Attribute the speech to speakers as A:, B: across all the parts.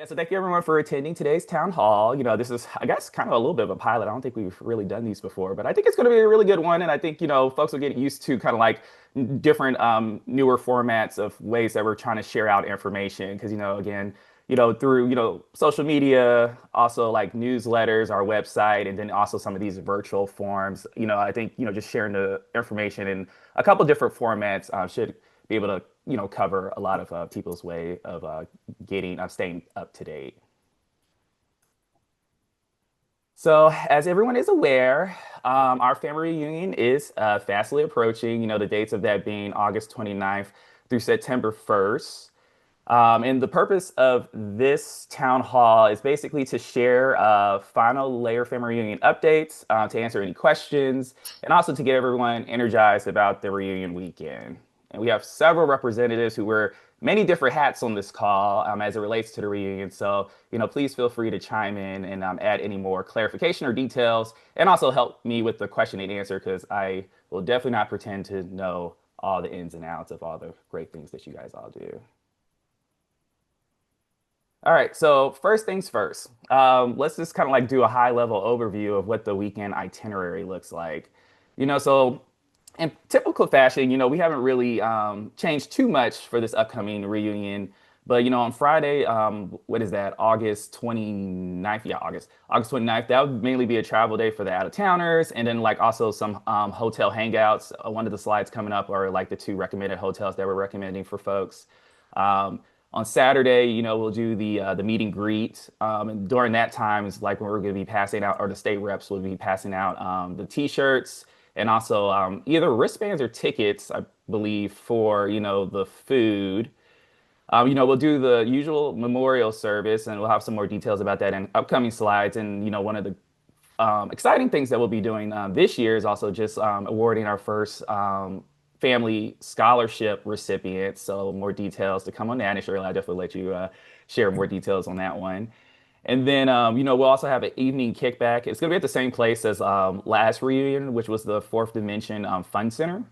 A: Yeah, so thank you everyone for attending today's town hall. This is, I guess, kind of a little bit of a pilot. I don't think we've really done these before, but I think it's going to be a really good one. And I think, folks will get used to kind of like different, newer formats of ways that we're trying to share out information. Because, again, through, social media, also like newsletters, our website, and then also some of these virtual forums. I think, just sharing the information in a couple different formats should be able to cover a lot of people's way of getting staying up to date. So as everyone is aware, our family reunion is fastly approaching. The dates of that being August 29th through September 1st. And the purpose of this town hall is basically to share final layer family reunion updates, to answer any questions, and also to get everyone energized about the reunion weekend. And we have several representatives who wear many different hats on this call as it relates to the reunion. So, please feel free to chime in and add any more clarification or details, and also help me with the question and answer because I will definitely not pretend to know all the ins and outs of all the great things that you guys all do. All right, so first things first. Let's just kind of like do a high level overview of what the weekend itinerary looks like. So in typical fashion, we haven't really changed too much for this upcoming reunion. But, on Friday, what is that, August 29th? Yeah, August 29th. That would mainly be a travel day for the out-of-towners. And then like also some hotel hangouts. One of the slides coming up are like the two recommended hotels that we're recommending for folks. Um, on Saturday, we'll do the meet and greet. And during that time is like when we're going to be passing out, or the state reps will be passing out the T-shirts and also either wristbands or tickets, I believe, for the food. We'll do the usual memorial service, and we'll have some more details about that in upcoming slides. And one of the exciting things that we'll be doing this year is also just awarding our first family scholarship recipients. So more details to come on that. And Shirley, I'll definitely let you share more details on that one. And then, we'll also have an evening kickback. It's going to be at the same place as last reunion, which was the Fourth Dimension Fun Center.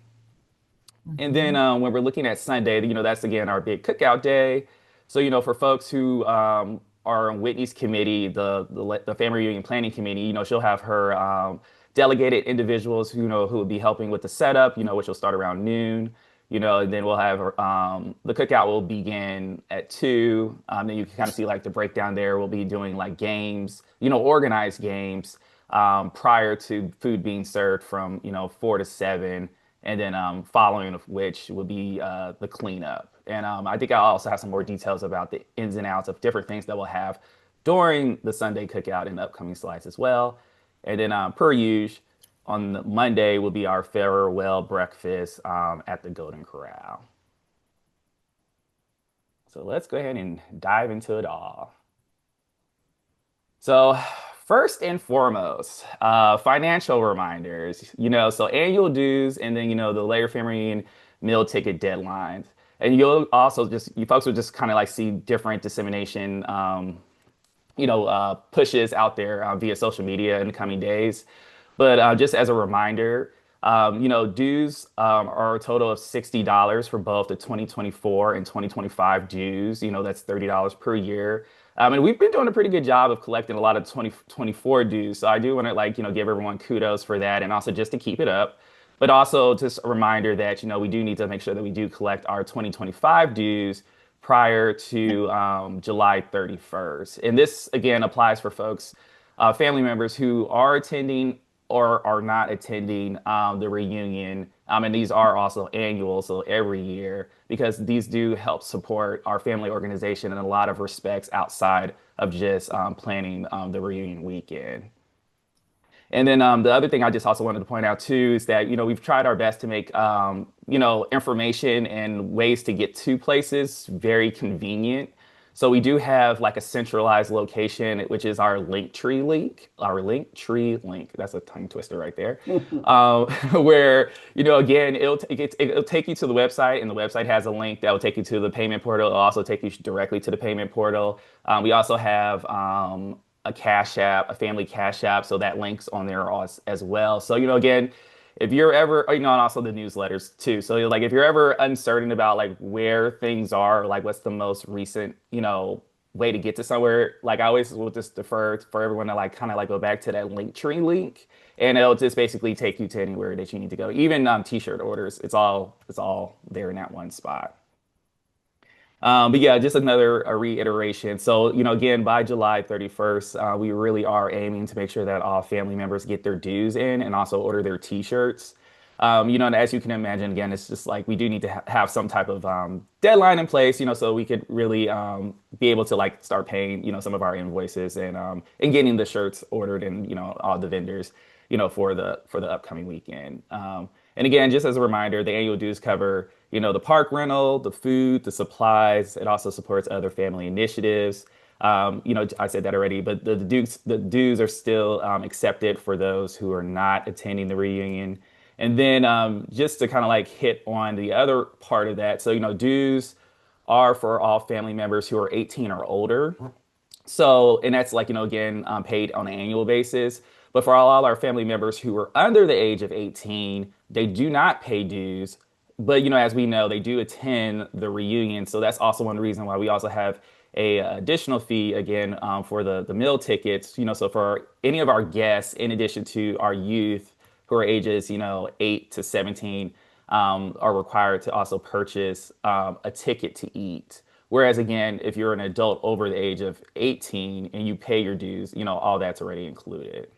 A: And then
B: Mhm.
A: when we're looking at Sunday, that's again our big cookout day. So, for folks who are on Whitney's committee, the family reunion planning committee, she'll have her delegated individuals who who will be helping with the setup, which will start around noon. And then we'll have the cookout will begin at 2. Then you can kind of see like the breakdown there. We'll be doing like games, organized games prior to food being served from 4 to 7, and then following of which will be the cleanup. And I think I'll also have some more details about the ins and outs of different things that we'll have during the Sunday cookout in the upcoming slides as well. And then per usual, on Monday will be our farewell breakfast at the Golden Corral. So let's go ahead and dive into it all. So, first and foremost, financial reminders, so annual dues and then, the layer family and meal ticket deadlines. And you'll also just, you folks will just kind of like see different dissemination, pushes out there via social media in the coming days. But just as a reminder, dues are a total of $60 for both the 2024 and 2025 dues. That's $30 per year. And we've been doing a pretty good job of collecting a lot of 2024 dues. So I do want to like, give everyone kudos for that and also just to keep it up. But also just a reminder that, we do need to make sure that we do collect our 2025 dues prior to July 31st. And this again applies for folks, family members who are attending or are not attending the reunion. And these are also annual, so every year, because these do help support our family organization in a lot of respects outside of just planning the reunion weekend. And then the other thing I just also wanted to point out too is that, we've tried our best to make, information and ways to get to places very convenient. So we do have like a centralized location, which is our link tree link. That's a tongue twister right there. Where, again, it'll take you to the website, and the website has a link that will take you to the payment portal. It'll also take you directly to the payment portal. We also have a Cash App, a family Cash App, so that links on there as well. So, again, if you're ever, and also the newsletters too. So, like, if you're ever uncertain about like where things are, like what's the most recent, way to get to somewhere, like I always will just defer for everyone to like kind of like go back to that Linktree link, and it'll just basically take you to anywhere that you need to go. Even t-shirt orders, it's all there in that one spot. But yeah, just another a reiteration. So, again, by July 31st, we really are aiming to make sure that all family members get their dues in and also order their t-shirts. And as you can imagine, again, it's just like we do need to have some type of deadline in place, so we could really be able to like start paying, some of our invoices and getting the shirts ordered and, all the vendors, for the upcoming weekend. And again, just as a reminder, the annual dues cover, the park rental, the food, the supplies. It also supports other family initiatives. I said that already, but the dues are still accepted for those who are not attending the reunion. And then just to kind of like hit on the other part of that, so dues are for all family members who are 18 or older. So, and that's like, again, paid on an annual basis. But for all our family members who are under the age of 18, they do not pay dues. But, as we know, they do attend the reunion. So that's also one reason why we also have a additional fee again for the meal tickets. So for any of our guests, in addition to our youth who are ages, 8 to 17, are required to also purchase a ticket to eat. Whereas again, if you're an adult over the age of 18 and you pay your dues, all that's already included.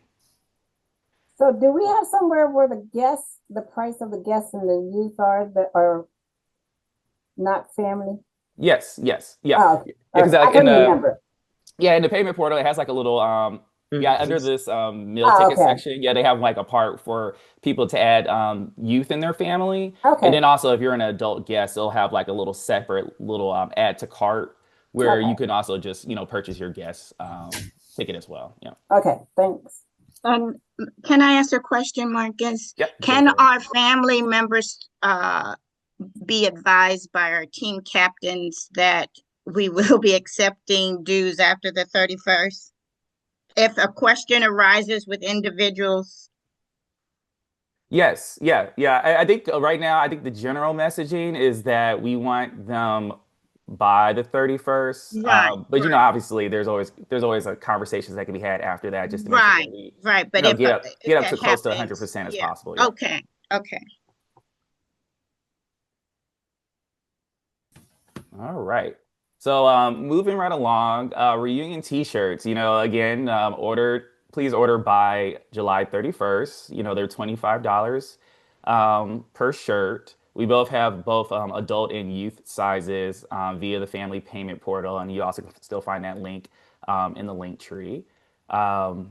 B: So do we have somewhere where the price of the guests and the youth are that are not family?
A: Yes, yes, yeah.
B: Oh, okay.
A: Yeah,
B: All
A: because
B: right. I
A: in
B: couldn't
A: the
B: remember.
A: yeah, in the payment portal, it has like a little yeah, under
C: Mhm.
A: this meal
B: Oh,
A: ticket
B: okay.
A: section, yeah, they have like a part for people to add youth in their family. And
B: Okay.
A: then also if you're an adult guest, they'll have like a little separate little add to cart where you
B: Okay.
A: can also just, purchase your guest ticket as well. Yeah.
B: Okay. Thanks.
C: And can I ask a question, Marcus?
A: Yep, go
C: Can
A: for it.
C: our family members be advised by our team captains that we will be accepting dues after the 31st? If a question arises with individuals.
A: Yes, yeah, yeah. I think right now, I think the general messaging is that we want them by the 31st.
C: Right,
A: But
C: right,
A: obviously, there's always a conversations that can be had after that, just to make sure that
C: right,
A: we,
C: right. But if
A: get up
C: that
A: to close to
C: happens,
A: 100% as
C: yeah.
A: possible. Yeah.
C: Okay, okay.
A: All right. So moving right along, reunion t-shirts, again, please order by July 31st. They're $25 per shirt. We both have both adult and youth sizes via the family payment portal, and you also can still find that link in the link tree. Um,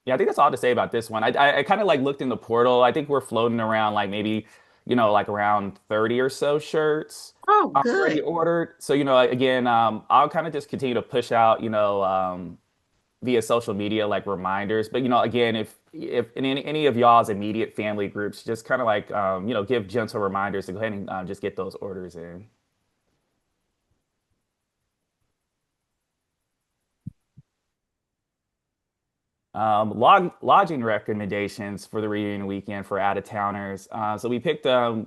A: yeah, I think that's all to say about this one. I kind of like looked in the portal. I think we're floating around like maybe, like around 30 or so shirts
C: Oh,
A: already
C: good.
A: ordered. So, again, I'll kind of just continue to push out, via social media like reminders. But, again, if in any of y'all's immediate family groups, just kind of like, give gentle reminders to go ahead and just get those orders in. Lodging recommendations for the reunion weekend for out of towners. So we kind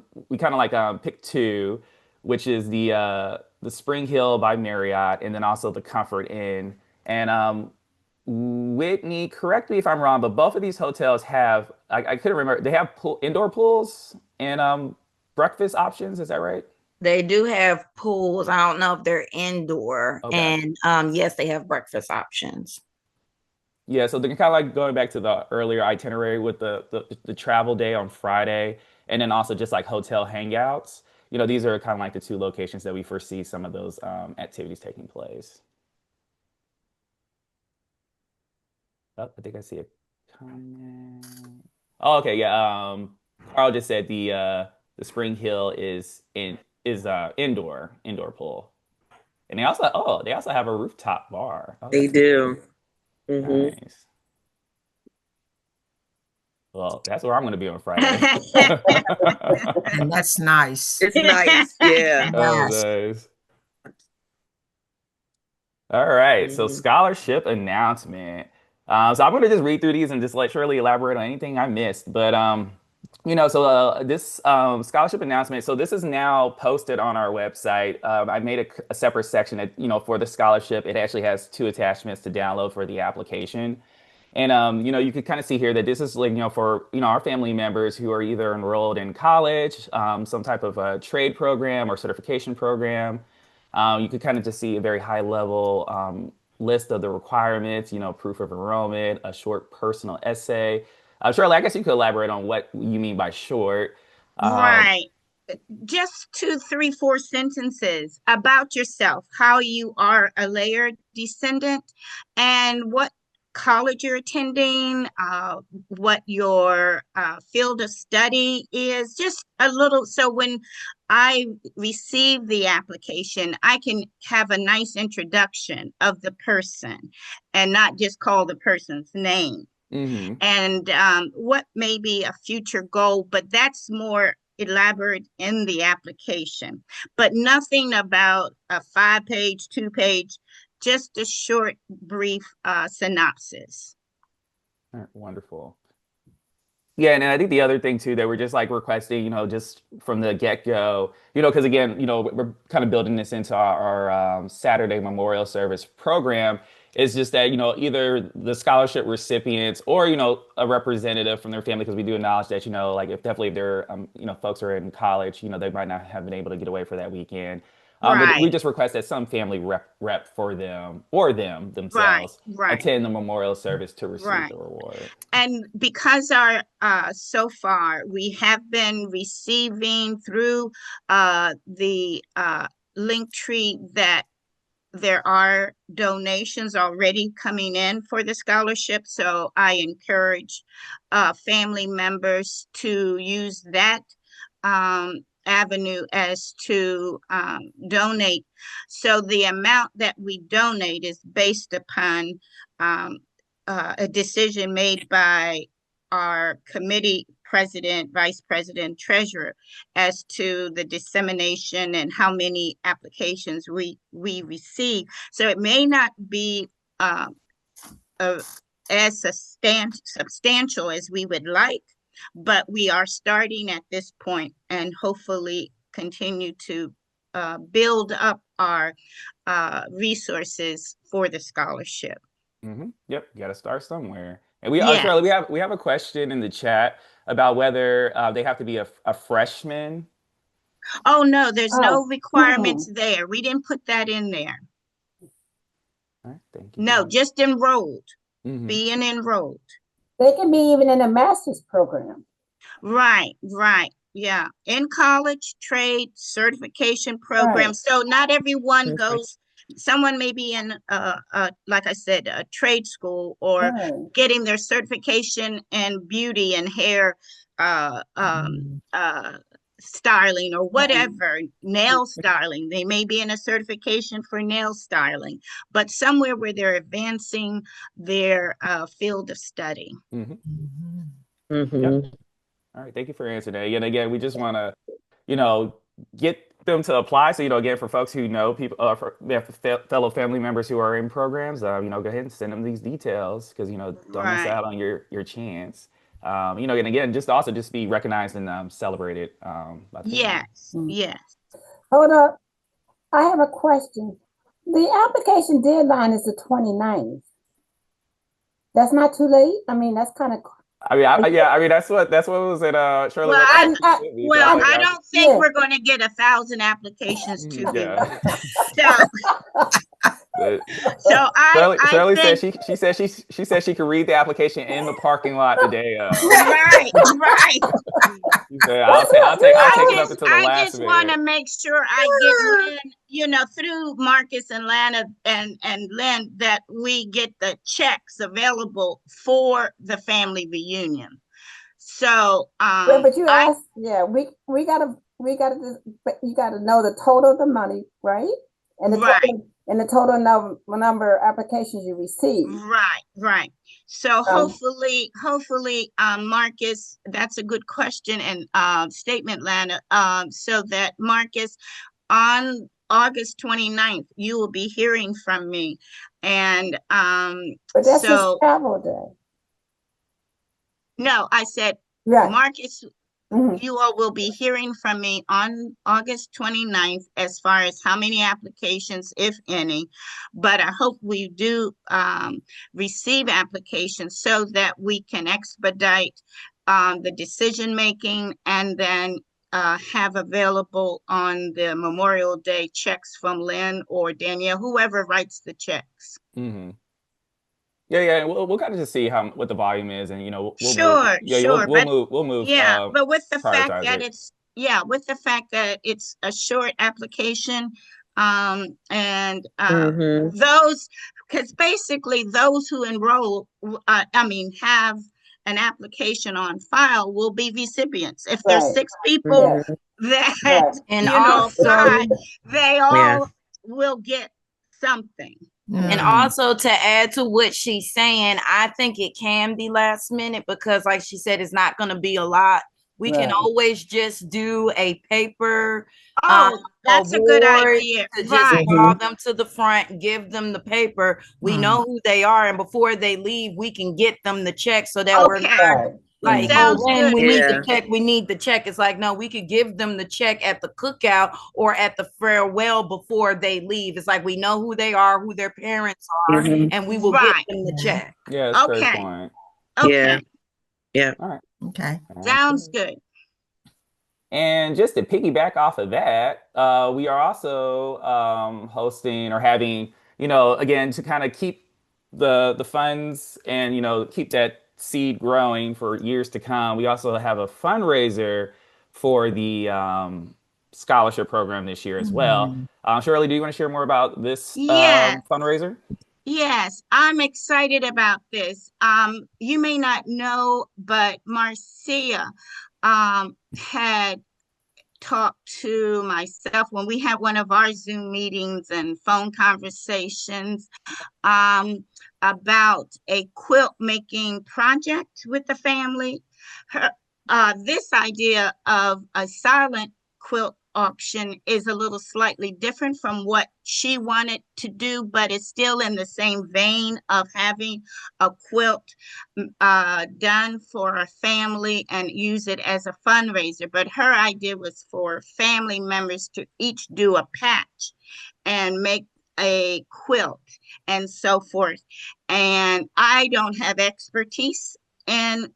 A: of like picked two, which is the Spring Hill by Marriott, and then also the Comfort Inn. And Whitney, correct me if I'm wrong, but both of these hotels have I couldn't remember, they have indoor pools and breakfast options. Is that right?
D: They do have pools. I don't know if they're indoor.
A: Okay.
D: And yes, they have breakfast options.
A: Yeah, so they're kind of like going back to the earlier itinerary with the travel day on Friday, and then also just like hotel hangouts. These are kind of like the two locations that we foresee some of those activities taking place. Oh, I think I see a comment. Oh, okay, yeah. Carl just said the Spring Hill is indoor pool, and they also have a rooftop bar. Oh,
C: They
A: that's nice.
C: do. Hmm.
A: Nice. Well, that's where I'm going to be on Friday.
E: And that's nice.
C: It's nice. Yeah.
A: Oh,
E: Yes.
A: nice. All right. So
C: Hmm.
A: scholarship announcement. So I'm going to just read through these and just let Shirley elaborate on anything I missed. But So this scholarship announcement, so this is now posted on our website. I made a separate section that, for the scholarship. It actually has two attachments to download for the application. And you could kind of see here that this is like, for, our family members who are either enrolled in college, some type of a trade program or certification program. You could kind of just see a very high level list of the requirements, proof of enrollment, a short personal essay. Shirley, I guess you could elaborate on what you mean by short. Um,
C: Right. Just 2, 3, 4 sentences about yourself, how you are a layered descendant, and what college you're attending, what your field of study is, just a little. So when I receive the application, I can have a nice introduction of the person and not just call the person's name.
A: mhm.
C: And what may be a future goal, but that's more elaborate in the application, but nothing about a 5-page, 2-page, just a short, brief synopsis.
A: All right, wonderful. Yeah, and I think the other thing too that we're just like requesting, just from the get-go, because again, we're kind of building this into our Saturday memorial service program, is just that, either the scholarship recipients or, a representative from their family, because we do acknowledge that, like if definitely if they're, folks are in college, they might not have been able to get away for that weekend. But we
C: Right,
A: just request that some family rep for them or them
C: right,
A: themselves
C: right,
A: attend the memorial service to receive
C: right.
A: the reward.
C: And because our so far we have been receiving through the Linktree that there are donations already coming in for the scholarship. So I encourage family members to use that avenue as to donate. So the amount that we donate is based upon a decision made by our committee president, vice president, treasurer, as to the dissemination and how many applications we receive. So it may not be uh, as substantial as we would like, but we are starting at this point and hopefully continue to build up our resources for the scholarship.
A: Yep, you got to start somewhere. And we,
C: Yeah.
A: Shirley, we have a question in the chat about whether they have to be a freshman.
C: Oh, no, there's no
B: Oh,
C: requirements there. We didn't put that in there.
A: All right, thank you for
C: No,
A: that.
C: just enrolled,
A: Hmm.
C: being enrolled.
B: they can be even in a master's program.
C: Right, right. Yeah. In college, trade, certification program.
B: Right.
C: So not everyone
E: Mhm.
C: goes, someone may be in, like I said, a trade school or
B: Right.
C: getting their certification in beauty and hair,
E: Mm.
C: styling or whatever, nail styling. They may be in a certification for nail styling, but somewhere where they're advancing their field of study.
A: Hmm.
E: Mhm.
A: Yep.
F: Mhm.
A: All right, thank you for answering that. And again, we just want to, you know, get them to apply. So, again, for folks who know people, for their fellow family members who are in programs, go ahead and send them these details because, don't miss
C: Right.
A: out on your chance. And again, just be recognized and celebrated by the family.
C: Yes,
B: Mm.
C: yes.
B: Hold up. I have a question. The application deadline is the 29th. That's not too late? I mean, that's kind of,
A: That's what was it, Shirley?
C: Well,
A: what
C: I,
A: time
B: I-
A: it should be. So
C: well,
A: was like,
C: I don't think
B: Yeah.
C: we're going to get 1,000 applications to do.
A: yeah.
C: So,
A: But
C: so
A: Shirley
C: I
A: said
C: think,
A: she said she could read the application in the parking lot the day of.
C: right, right.
A: She said, I'll take it up until the
C: I
A: last
C: just want to
A: minute.
C: make sure I get Lynn, through Marcus and Lana and Lynn, that we get the checks available for the family reunion. So,
B: yeah, but you asked, yeah, we gotta but you gotta know the total of the money, right? And the
C: Right.
B: total number of applications you receive.
C: Right. So hopefully, Marcus, that's a good question and statement, Lana. So that Marcus, on August 29th, you will be hearing from me. And
B: But that's
C: so
B: his travel day.
C: no, I said
B: Right.
C: Marcus
B: Mhm.
C: You all will be hearing from me on August 29th as far as how many applications, if any. But I hope we do receive applications so that we can expedite the decision making, and then have available on the Memorial Day checks from Lynn or Danielle, whoever writes the checks.
A: Hmm. Yeah. We'll kind of just see how what the volume is, and we'll move.
C: Sure,
A: Yeah,
C: sure, but
A: we'll move.
C: yeah, but with the fact
A: Prioritize
C: that
A: it.
C: it's a short application, and
E: Mm-hmm.
C: those, because basically those who enroll, have an application on file will be recipients. If there's
B: Right.
C: 6 people
B: Yes.
E: Mm-hmm.
C: that
B: Right.
D: And
C: apply,
D: also,
C: they
E: Yeah.
C: all will get something.
D: and
E: Mm.
D: also to add to what she's saying, I think it can be last minute because, like she said, it's not going to be a lot. We can
B: Right.
D: always just do a paper
C: Oh, that's a good
D: award
C: idea.
D: to just
C: Right.
D: call
E: Mm-hmm.
D: them to the front, give them the paper. We know who they are, and before they leave, we can get them the check so that we're
C: Okay.
D: not
B: Right.
D: like,
B: Mhm.
C: Sounds
D: when
C: good.
D: we need
E: Yeah.
D: the check, we need the check. It's like, no, we could give them the check at the cookout or at the farewell before they leave. It's like we know who they are, who their parents are,
E: Mm-hmm.
D: and we will get
C: Right.
D: them the check.
A: Yeah, that's a great
C: Okay.
A: point.
E: Yeah.
C: Okay.
E: Yeah.
A: All right.
E: Okay.
C: Sounds good.
A: And just to piggyback off of that, we are also hosting or having, again, to kind of keep the funds and keep that seed growing for years to come. We also have a fundraiser for the scholarship program this year as well.
E: Mm-hmm.
A: Shirley, do you want to share more about this
C: Yes.
A: fundraiser?
C: Yes, I'm excited about this. You may not know, but Marcia had talked to myself when we had one of our Zoom meetings and phone conversations about a quilt making project with the family. This idea of a silent quilt auction is a little slightly different from what she wanted to do, but it's still in the same vein of having a quilt done for a family and use it as a fundraiser. But her idea was for family members to each do a patch and make a quilt and so forth. And I don't have expertise in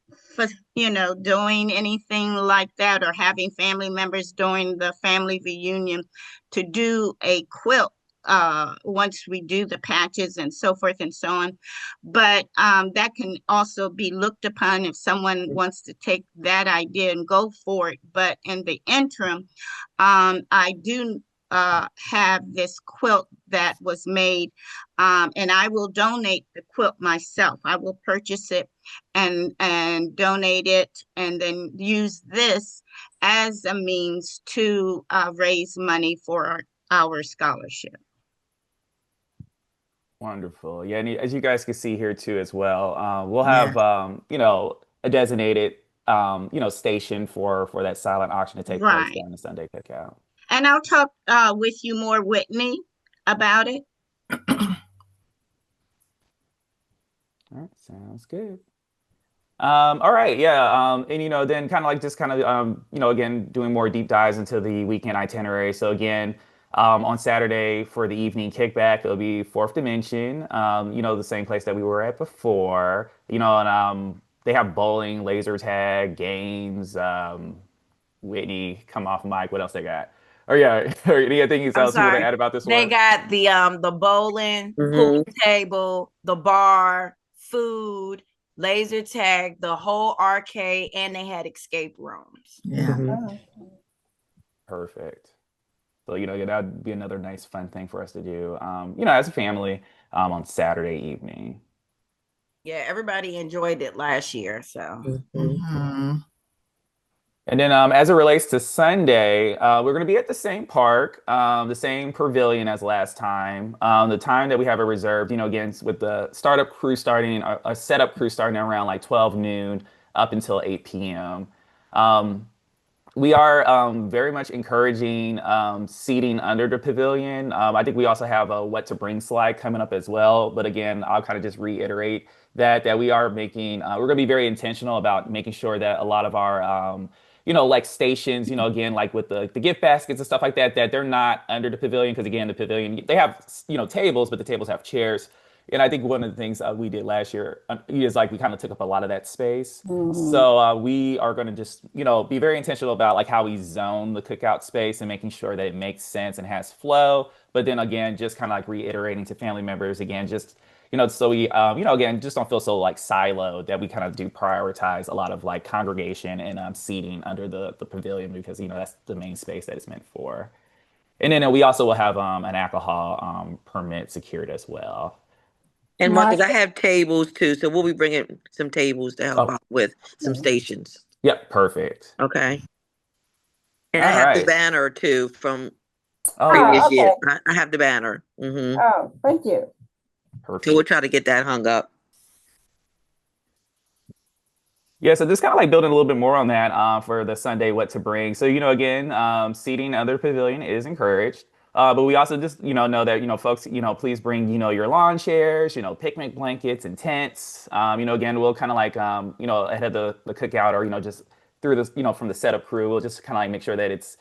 C: doing anything like that, or having family members during the family reunion to do a quilt once we do the patches and so forth and so on. But that can also be looked upon if someone wants to take that idea and go for it. But in the interim, I do have this quilt that was made, and I will donate the quilt myself. I will purchase it and donate it, and then use this as a means to raise money for our scholarship.
A: Wonderful. Yeah, and as you guys can see here too as well, we'll
E: Yeah.
A: have a designated station for that silent auction to take place
C: Right.
A: during the Sunday cookout.
C: And I'll talk with you more, Whitney, about it.
A: All right, sounds good. All right, yeah, and then kind of like just kind of again doing more deep dives into the weekend itinerary. So again, on Saturday for the evening kickback, it'll be Fourth Dimension, the same place that we were at before, and they have bowling, laser tag, games. Whitney, come off mic. What else they got? Or yeah, or anything else
D: I'm
A: you want to
D: sorry.
A: add about this
D: They
A: one?
D: got the bowling, pool table, the bar, food, laser tag, the whole arcade, and they had escape rooms.
E: Yeah.
B: Oh,
A: Perfect. So, yeah, that'd be another nice fun thing for us to do, as a family, on Saturday evening.
D: Yeah, everybody enjoyed it last year. So
E: Mm-hmm.
A: And then as it relates to Sunday, we're going to be at the same park, the same pavilion as last time. The time that we have it reserved, again, with the startup crew starting, a setup crew starting around like 12 noon up until 8 p.m. We are very much encouraging seating under the pavilion. I think we also have a what to bring slide coming up as well. But again, I'll kind of just reiterate that we are making, we're going to be very intentional about making sure that a lot of our, like stations, again, like with the gift baskets and stuff like that, that they're not under the pavilion because again, the pavilion they have tables, but the tables have chairs. And I think one of the things we did last year is like we kind of took up a lot of that space.
B: Mm-hmm.
A: So we are going to just be very intentional about like how we zone the cookout space and making sure that it makes sense and has flow. But then again, just kind of like reiterating to family members again, just so we again just don't feel so like siloed that we kind of do prioritize a lot of like congregation and seating under the pavilion because that's the main space that it's meant for. And then we also will have an alcohol permit secured as well.
E: And Marcus, I
B: Martha?
E: have tables too, so we'll be bringing some tables to help
A: Oh,
E: out with some stations.
A: yep, perfect.
E: Okay. And I
A: All
E: have the
A: right.
E: banner too from
A: Oh
E: previous
A: yeah,
B: Oh,
E: year.
B: okay.
E: I have the banner.
B: Oh, thank you.
E: So we'll
A: perfect.
E: try to get that hung up.
A: Yeah, so just kind of like building a little bit more on that for the Sunday what to bring. So, again, seating under the pavilion is encouraged. But we also just, know that, folks, please bring, your lawn chairs, picnic blankets and tents. Again, we'll kind of like, ahead of the cookout or, just through this, from the setup crew, we'll just kind of like make sure that it's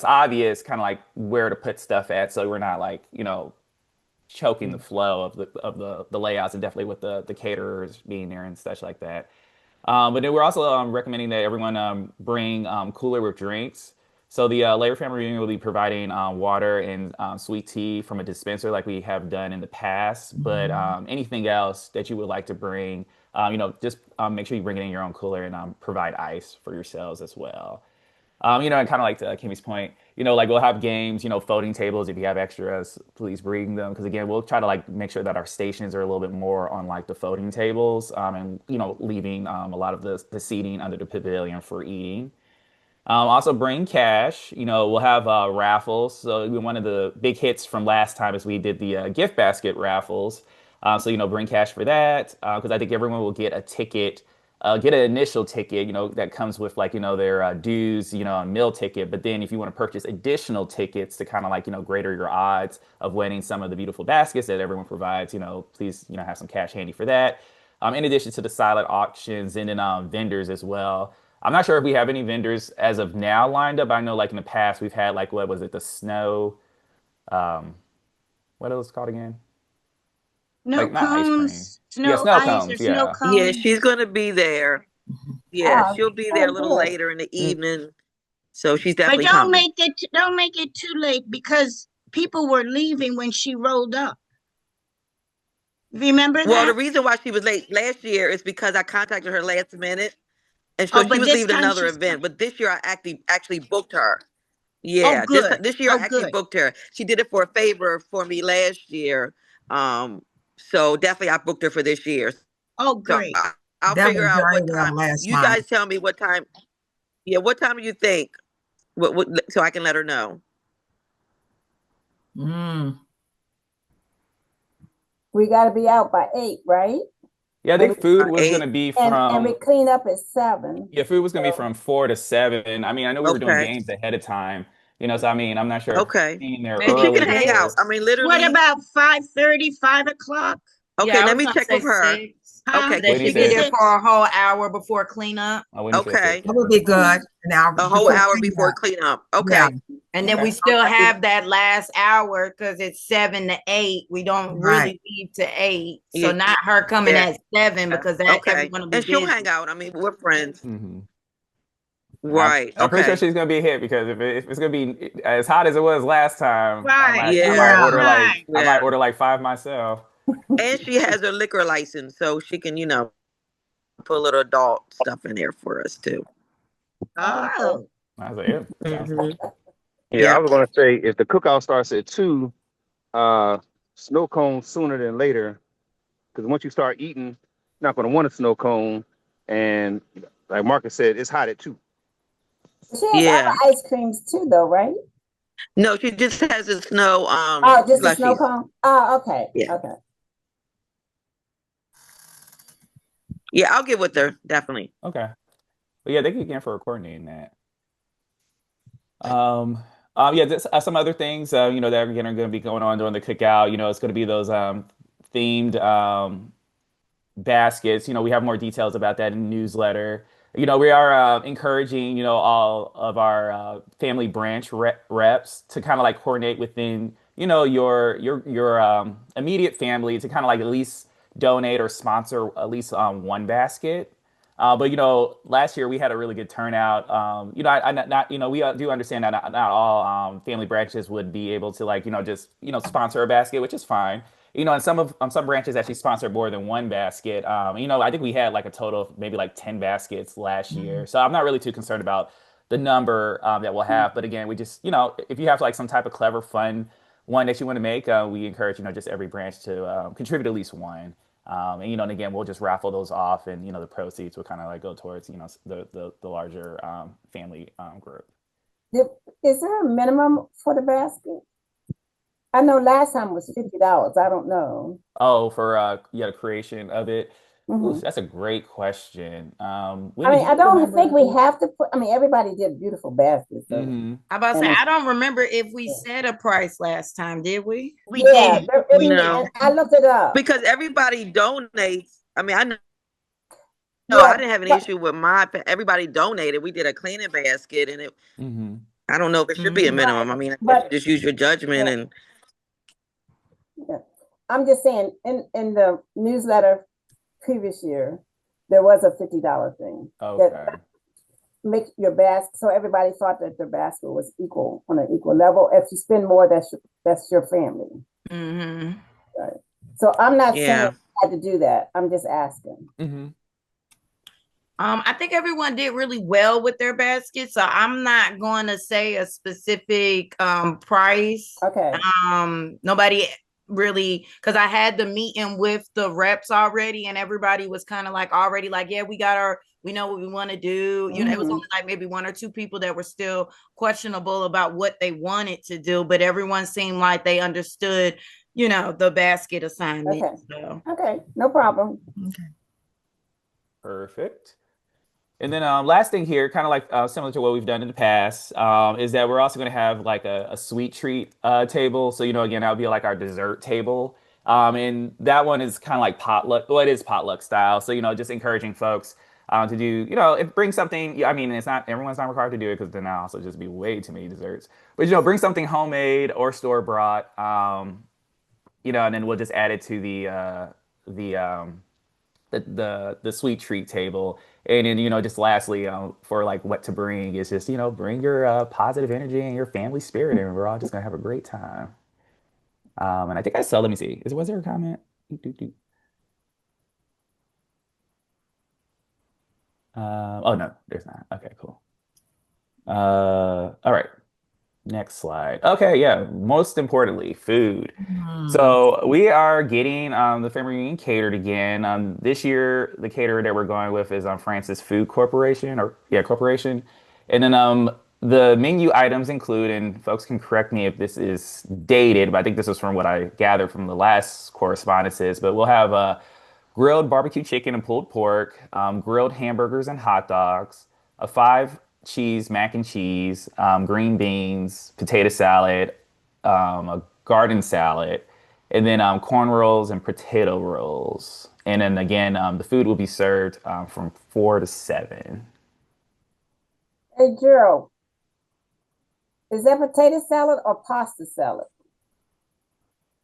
A: obvious kind of like where to put stuff at. So we're not like, choking the flow of the layouts and definitely with the caterers being there and such like that. But then we're also recommending that everyone bring cooler with drinks. So the Layer Family Reunion will be providing water and sweet tea from a dispenser like we have done in the past. But anything else that you would like to bring, just make sure you bring it in your own cooler and provide ice for yourselves as well. And kind of like to Kimmy's point, like we'll have games, folding tables. If you have extras, please bring them. Because again, we'll try to like make sure that our stations are a little bit more on like the folding tables, and leaving a lot of the seating under the pavilion for eating. Also bring cash. We'll have raffles. So one of the big hits from last time is we did the gift basket raffles. So bring cash for that because I think everyone will get a ticket, get an initial ticket. That comes with like their dues, a meal ticket. But then if you want to purchase additional tickets to kind of like greater your odds of winning some of the beautiful baskets that everyone provides, please have some cash handy for that. In addition to the silent auctions and then vendors as well. I'm not sure if we have any vendors as of now lined up. I know like in the past we've had like what was it, the snow, um, what else called again?
C: Snow
A: Like not ice cream.
C: cones,
A: Yeah,
C: snow
A: snow
C: ice or
A: cones.
C: snow
A: Yeah.
E: Yeah, she's
C: cones.
E: gonna be there. Yeah,
B: Oh,
E: she'll be there a
B: oh,
E: little
B: good.
E: later in the evening. So she's
C: But
E: definitely coming.
C: don't make it too late because people were leaving when she rolled up. Remember
E: Well, the
C: that?
E: reason why she was late last year is because I contacted her last minute. And so
C: Oh,
E: she
C: but
E: was
C: this
E: leaving
C: time
E: another
C: she's
E: event.
C: coming.
E: But this year I actually booked her.
C: Oh,
E: Yeah, this
C: good.
E: this year
C: Oh,
E: I actually
C: good.
E: booked her. She did it for a favor for me last year. Um, so definitely I booked her for this year.
C: Oh,
E: So
C: great.
E: I'll
F: That
E: figure
F: went
E: out
F: very
E: what
F: well
E: time.
F: last
E: You
F: time.
E: guys tell me what time. Yeah, what time do you think? So I can let her know.
F: Mm.
B: We got to be out by 8, right?
A: Yeah, I
B: And
A: think
B: we,
A: food was gonna
E: 8.
A: be
B: and we
A: from
B: clean up at 7.
A: yeah, food was gonna be
B: So,
A: from 4 to 7. I mean, I know we were doing
E: Okay.
A: games ahead of time, so I mean, I'm not sure if
E: Okay.
A: being there
E: And
D: Maybe
E: she can
A: early
E: hang out. I
A: is.
E: mean,
C: What
E: literally.
C: about 5:30, 5 o'clock?
E: Okay,
D: Yeah, I
E: let
D: was
E: me
D: gonna
E: check
D: say
E: with her.
D: 6,
C: Huh?
E: Okay,
D: so that
A: Whitney
D: she be
A: said,
D: there for
C: 6.
D: a whole hour before cleanup.
A: Whitney said
E: okay.
A: six.
F: That would be good. An hour
E: A whole
F: before
B: yeah,
E: hour before
F: cleanup.
E: cleanup.
F: Yeah.
E: Okay.
D: And then
A: Okay.
D: we still
E: Okay.
D: have that last hour because it's 7 to 8. We don't
F: Right.
D: really leave to 8. So
E: Yeah.
D: not her coming
E: Yeah.
D: at 7 because that
E: Okay.
D: everyone will be
E: And she'll
D: busy.
E: hang out. I mean, we're friends.
A: Hmm.
E: Right.
A: I'm pretty sure
E: Okay.
A: she's gonna be a hit because if it's gonna be as hot as it was last time,
C: Right,
A: I might
E: Yeah.
A: order like
C: right.
A: I might
E: Yeah.
A: order like five myself.
E: And she has her liquor license, so she can, put a little adult stuff in there for us too.
C: Oh,
A: I was like, yeah, sounds
E: Hmm.
G: Yeah, I
E: Yeah.
G: was gonna say if the cookout starts at 2, snow cone sooner than later, because once you start eating, you're not gonna want a snow cone, and like Marcus said, it's hot at 2.
B: she has
E: Yeah.
B: other ice creams too, though, right?
E: No, she just has the snow
B: Oh, just a snow
E: slushies.
B: cone. Oh, okay,
E: Yeah.
B: okay.
E: Yeah, I'll get with her, definitely.
A: okay. But yeah, thank you again for coordinating that. Um, yeah, just, some other things, that again are going to be going on during the cookout. It's going to be those themed baskets. We have more details about that in the newsletter. we are encouraging, all of our family branch reps to kind of like coordinate within, your immediate family to kind of like at least donate or sponsor at least one basket. But last year we had a really good turnout. We do understand that not all family branches would be able to like just sponsor a basket, which is fine. And some branches actually sponsor more than one basket. I think we had like a total of maybe like 10 baskets last year. So I'm not really too concerned about the number that we'll have. But again, we just if you have like some type of clever, fun one that you want to make, we encourage just every branch to contribute at least one. And again, we'll just raffle those off, and the proceeds will kind of like go towards the larger family group.
B: Is there a minimum for the basket? I know last time was $50. I don't know.
A: Oh, for the creation of it. Ooh,
B: Mhm.
A: that's a great question. When
B: I
A: did
B: mean, I
A: you
B: don't think we
A: remember?
B: have to put, I mean, everybody did beautiful baskets. So,
A: Hmm.
D: I about to
B: and
D: say,
B: it's,
D: I don't remember if we set a price last time, did we?
C: We
B: yeah,
C: did.
B: I
C: We
B: mean,
C: did.
E: No,
B: and I looked it up.
E: because everybody donates. I mean, I know I
B: Yeah,
E: didn't have any
B: but
E: issue with everybody donated. We did a cleaning basket, and
A: Hmm.
E: I don't know if it should be a
D: Mhm.
E: minimum.
B: right,
E: I mean, I guess you
B: but
E: just use your judgment
B: yeah,
E: and
B: yeah. I'm just saying, in the newsletter previous year, there was a $50 thing that
A: Okay.
B: make your basket, so everybody thought that their basket was equal on an equal level. If you spend more, that's your family.
D: Mhm.
B: Right. So I'm not saying
E: yeah.
B: I had to do that. I'm just asking.
A: Hmm.
D: I think everyone did really well with their baskets, so I'm not going to say a specific price.
B: Okay.
D: Nobody really, because I had the meeting with the reps already, and everybody was kind of like already like, yeah, we know what we want to do. It was only like maybe one or two people that were still questionable about what they wanted to do, but everyone seemed like they understood, the basket assignment.
B: Okay.
D: So.
B: Okay. No problem.
A: Perfect. And then last thing here, kind of like similar to what we've done in the past, is that we're also going to have like a sweet treat table. So, again, that would be like our dessert table. And that one is kind of like potluck. Well, it is potluck style. So, just encouraging folks to do, bring something. I mean, everyone's not required to do it because then I'll also just be way too many desserts. But, bring something homemade or store brought, and then we'll just add it to the, the sweet treat table. And then, just lastly, for like what to bring is just, bring your positive energy and your family spirit, and we're all just gonna have a great time. And I think I saw, let me see, was there a comment? Oh no, there's not. Okay, cool. All right, next slide. Okay, yeah, most importantly, food.
D: Mhm.
A: So we are getting the family reunion catered again. This year, the caterer that we're going with is Francis Food Corporation, or yeah, Corporation. And then the menu items include, and folks can correct me if this is dated, but I think this is from what I gathered from the last correspondences. But we'll have grilled barbecue chicken and pulled pork, grilled hamburgers and hot dogs, a 5 cheese mac and cheese, green beans, potato salad, a garden salad, and then corn rolls and potato rolls. And then again, the food will be served from 4 to 7.
B: Hey, Gerald, is that potato salad or pasta salad?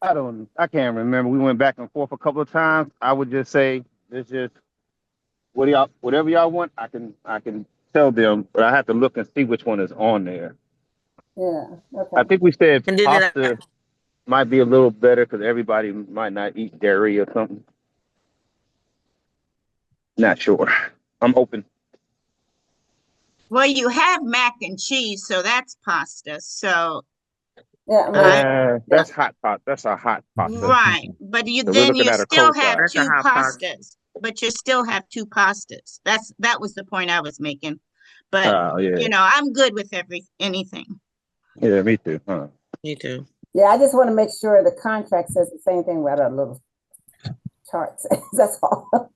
G: I can't remember. We went back and forth a couple of times. I would just say it's just whatever y'all want. I can tell them, but I have to look and see which one is on there.
B: Yeah.
G: I
B: Okay.
G: think we said
E: And then
G: pasta might be a little better because everybody might not eat dairy or something. Not sure. I'm open.
C: Well, you have mac and cheese, so that's pasta. So
B: Yeah. I mean,
C: I
G: That's hot pot. That's a hot pasta.
C: right, but
G: So we're
C: then
G: looking
C: you
G: at a
C: still
G: cold
C: have
G: side.
E: that's a
C: two
E: hot pot.
C: pastas. But you still have two pastas. That was the point I was making. But
G: Oh yeah,
C: I'm good with anything.
G: yeah, me too. Huh?
E: Me too.
B: yeah, I just want to make sure the contract says the same thing where that little chart says. That's all.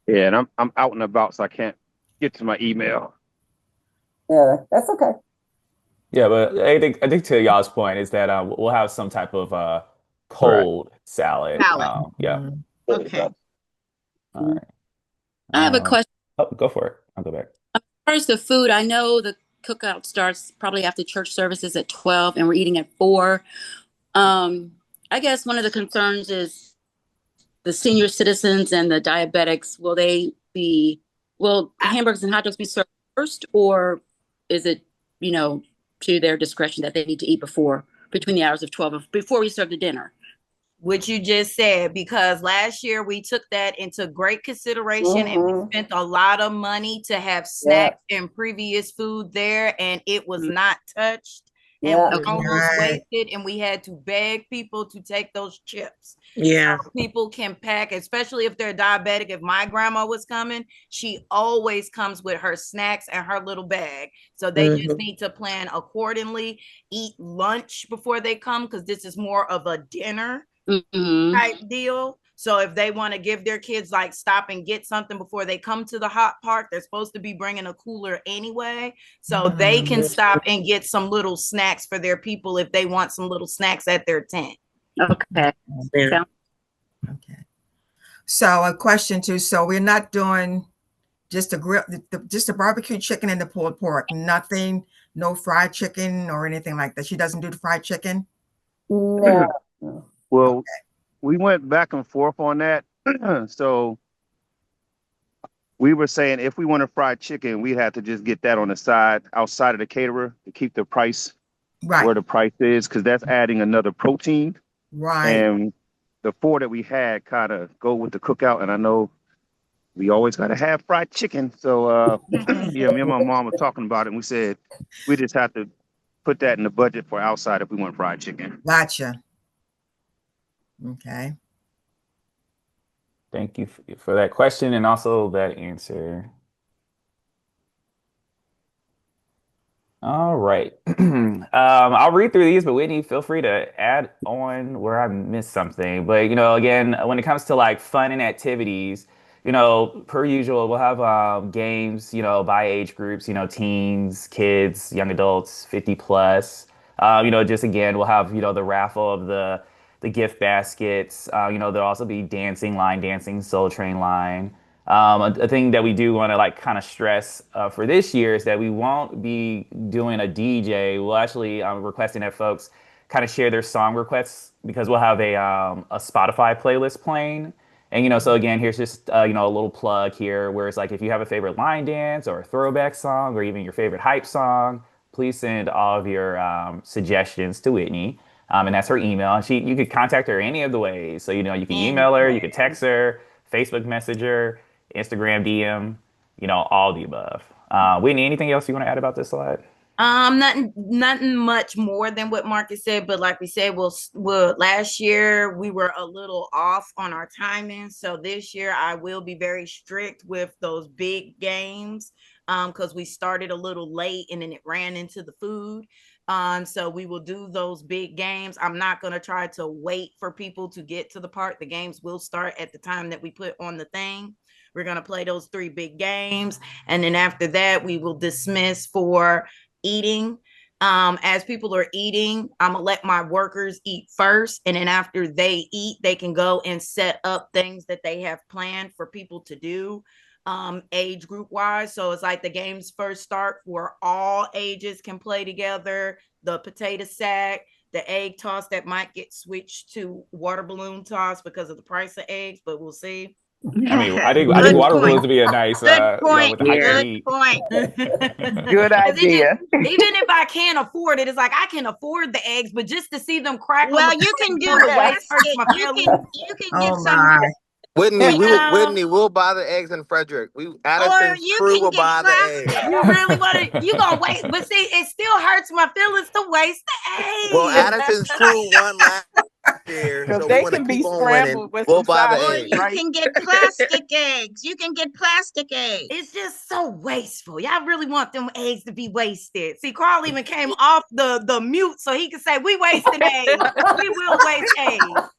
G: Yeah, and I'm out and about, so I can't get to my email.
B: Yeah, that's okay.
A: Yeah, but I think to y'all's point is that we'll have some type of
G: Right.
A: cold salad.
C: Salad.
A: Yeah.
D: Mhm.
C: Okay.
A: All right.
F: I have a question
A: Oh, go for it. I'll go back.
F: First, the food. I know the cookout starts probably after church services at 12, and we're eating at 4. I guess one of the concerns is the senior citizens and the diabetics. Will hamburgers and hot dogs be served first, or is it, to their discretion that they need to eat between the hours of 12 before we serve the dinner?
D: What you just said, because last year we took that into great consideration and we spent a lot of money to have snacks and previous food there, and it was not touched and was almost wasted, and we had to beg people to take those chips.
E: Yeah.
D: So people can pack, especially if they're diabetic. If my grandma was coming, she always comes with her snacks and her little bag. So they just need to plan accordingly, eat lunch before they come, because this is more of a dinner type deal. So if they want to give their kids, like, stop and get something before they come to the hot park, they're supposed to be bringing a cooler anyway. So they can stop and get some little snacks for their people if they want some little snacks at their tent.
F: Okay.
E: Yeah.
H: Okay. So a question too. So we're not doing just a grill, just a barbecue chicken and the pulled pork. Nothing, no fried chicken or anything like that. She doesn't do the fried chicken.
B: No.
G: Well, we went back and forth on that. So we were saying if we wanted fried chicken, we'd have to just get that on the side outside of the caterer to keep the price where the price is, because that's adding another protein.
H: Right.
G: And the 4 that we had kind of go with the cookout. And I know we always got to have fried chicken. So yeah, me and my mom were talking about it, and we said we just have to put that in the budget for outside if we want fried chicken.
H: Gotcha. Okay.
A: Thank you for that question and also that answer. All right. I'll read through these, but Whitney, feel free to add on where I missed something. But, again, when it comes to like fun and activities, per usual, we'll have games, by age groups, teens, kids, young adults, 50 plus. Just again, we'll have, the raffle of the gift baskets. There'll also be dancing, line dancing, Soul Train line. A thing that we do want to like kind of stress for this year is that we won't be doing a DJ. We'll actually requesting that folks kind of share their song requests, because we'll have a Spotify playlist playing. And, so again, here's just, a little plug here where it's like, if you have a favorite line dance or a throwback song or even your favorite hype song, please send all of your suggestions to Whitney. And that's her email. And you could contact her any of the ways. So, you can email her, you could text her, Facebook Messenger, Instagram DM, all the above. Whitney, anything else you want to add about this slide?
D: Nothing much more than what Marcus said, but like we said, we'll last year we were a little off on our timing. So this year I will be very strict with those big games, because we started a little late and then it ran into the food. So we will do those big games. I'm not going to try to wait for people to get to the park. The games will start at the time that we put on the thing. We're going to play those 3 big games. And then after that, we will dismiss for eating. As people are eating, I'm going to let my workers eat first. And then after they eat, they can go and set up things that they have planned for people to do. Age group wise. So it's like the games first start where all ages can play together. The potato sack, the egg toss that might get switched to water balloon toss because of the price of eggs, but we'll see.
A: I mean, I think water balloons would be a nice,
C: Good point.
A: with the
C: Good point.
I: Good idea.
D: Even if I can't afford it, it's like I can afford the eggs, but just to see them crack.
C: Well, you can do basket. You can get some.
J: Whitney, we'll buy the eggs in Frederick. Addison's crew will buy the eggs.
D: You really want to? You gonna waste? But see, it still hurts my feelings to waste the eggs.
J: Well, Addison's crew won last year, so
I: they
J: we
I: can be
J: keep on
I: scrambled
J: winning.
I: with
J: We'll
I: some
J: buy the
I: sausage,
J: eggs.
C: You
I: right?
C: can get plastic eggs. You can get plastic eggs.
D: It's just so wasteful. Y'all really want them eggs to be wasted. See, Carl even came off the mute so he could say, we wasted eggs. We will waste eggs.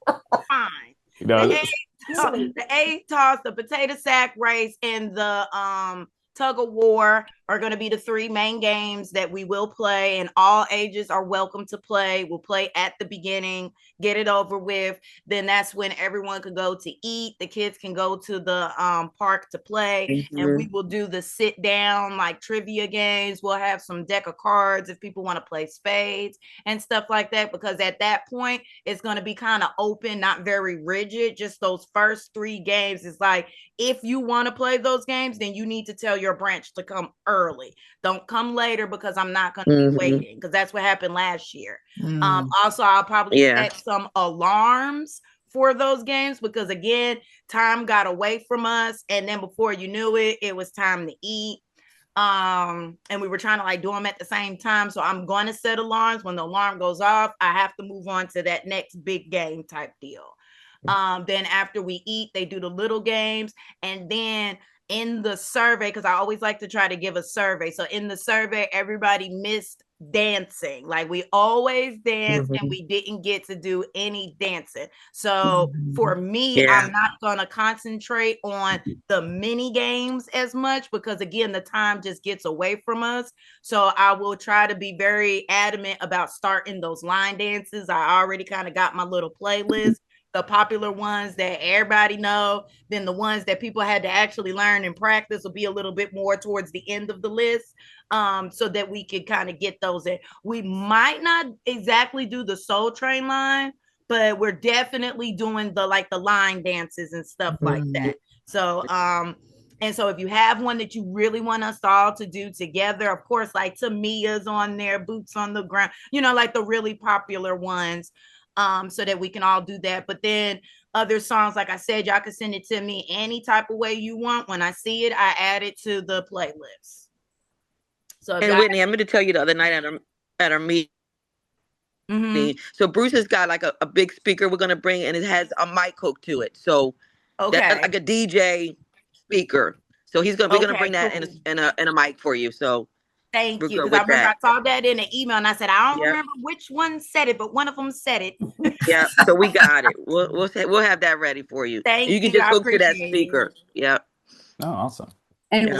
D: Fine. The egg toss, the potato sack race, and the tug of war are going to be the 3 main games that we will play, and all ages are welcome to play. We'll play at the beginning, get it over with. Then that's when everyone can go to eat. The kids can go to the park to play, and we will do the sit down like trivia games. We'll have some deck of cards if people want to play spades and stuff like that, because at that point it's going to be kind of open, not very rigid. Just those first 3 games is like, if you want to play those games, then you need to tell your branch to come early. Don't come later, because I'm not going to be waiting, because that's what happened last year. Also, I'll probably set some alarms for those games, because again, time got away from us, and then before you knew it, it was time to eat. And we were trying to like do them at the same time. So I'm going to set alarms. When the alarm goes off, I have to move on to that next big game type deal. Then after we eat, they do the little games. And then in the survey, because I always like to try to give a survey. So in the survey, everybody missed dancing. Like we always dance, and we didn't get to do any dancing. So for me, I'm not going to concentrate on the mini games as much, because again, the time just gets away from us. So I will try to be very adamant about starting those line dances. I already kind of got my little playlist, the popular ones that everybody know. Then the ones that people had to actually learn and practice will be a little bit more towards the end of the list, so that we could kind of get those in. We might not exactly do the Soul Train line, but we're definitely doing the line dances and stuff like that. So and so if you have one that you really want us all to do together, of course, like Tamia's on there, Boots on the Ground, like the really popular ones, so that we can all do that. But then other songs, like I said, y'all can send it to me any type of way you want. When I see it, I add it to the playlist. So
E: and Whitney, I'm going to tell you the other night at our meeting. So Bruce has got like a big speaker we're going to bring, and it has a mic hook to it. So that's like a DJ speaker. So we're going to bring that in a mic for you. So
D: thank you. Because I remember I saw that in an email, and I said, I don't remember which one said it, but one of them said it.
E: Yeah, so we got it. We'll have that ready for you.
D: Thank
E: you. You can just hook to that speaker. Yeah.
A: Oh, awesome.
F: And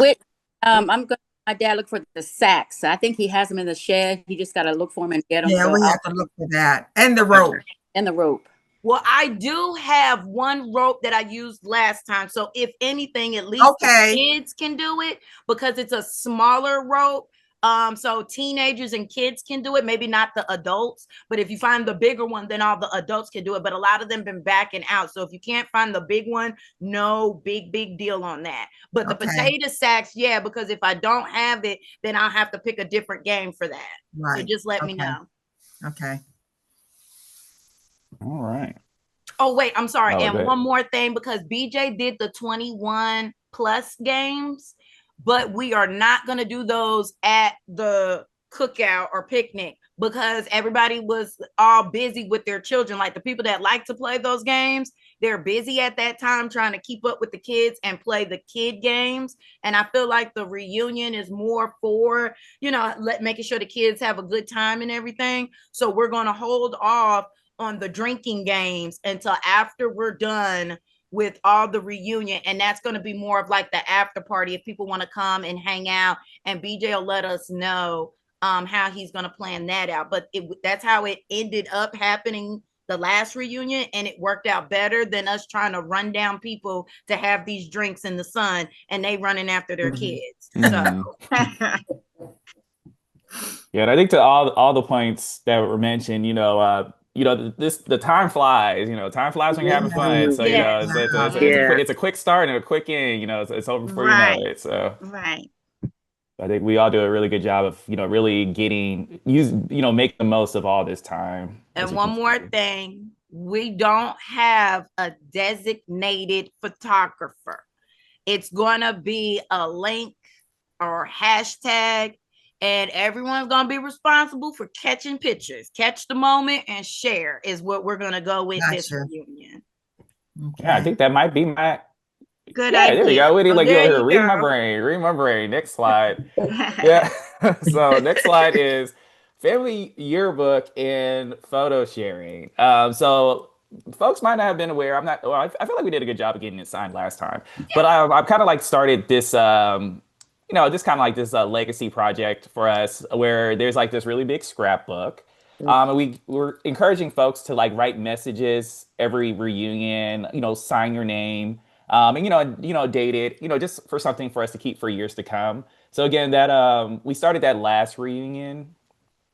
F: my dad looked for the sax. I think he has them in the shed. He just got to look for them and get them.
H: Yeah, we have to look for that. And the rope.
F: And the rope.
D: Well, I do have one rope that I used last time. So if anything, at least the kids can do it, because it's a smaller rope. So teenagers and kids can do it, maybe not the adults, but if you find the bigger one, then all the adults can do it. But a lot of them been backing out. So if you can't find the big one, no big deal on that. But the potato sacks, because if I don't have it, then I'll have to pick a different game for that. Right. So just let me know.
H: Okay.
A: All right.
D: Oh, wait, I'm sorry. And one more thing, because BJ did the 21 plus games, but we are not going to do those at the cookout or picnic, because everybody was all busy with their children. Like the people that like to play those games, they're busy at that time trying to keep up with the kids and play the kid games. And I feel like the reunion is more for, making sure the kids have a good time and everything. So we're going to hold off on the drinking games until after we're done with all the reunion, and that's going to be more of like the after party if people want to come and hang out, and BJ will let us know how he's going to plan that out. But that's how it ended up happening the last reunion, and it worked out better than us trying to run down people to have these drinks in the sun and they running after their kids. So
A: and I think to all the points that were mentioned, the time flies. Time flies when you're having fun. So it's a quick start and a quick end. It's over before you know it. So I think we all do a really good job of really make the most of all this time.
D: And one more thing, we don't have a designated photographer. It's gonna be a link or hashtag, and everyone's going to be responsible for catching pictures. Catch the moment and share is what we're going to go with this reunion.
A: Okay. Yeah, I think that might be my
D: good idea.
A: There we go. Read my brain. Next slide. So next slide is family yearbook and photo sharing. So folks might not have been aware. I feel like we did a good job of getting it signed last time. But I've kind of like started this just kind of like this legacy project for us where there's like this really big scrapbook. And we're encouraging folks to like write messages every reunion, sign your name, and date it, just for something for us to keep for years to come. So again, that we started that last reunion,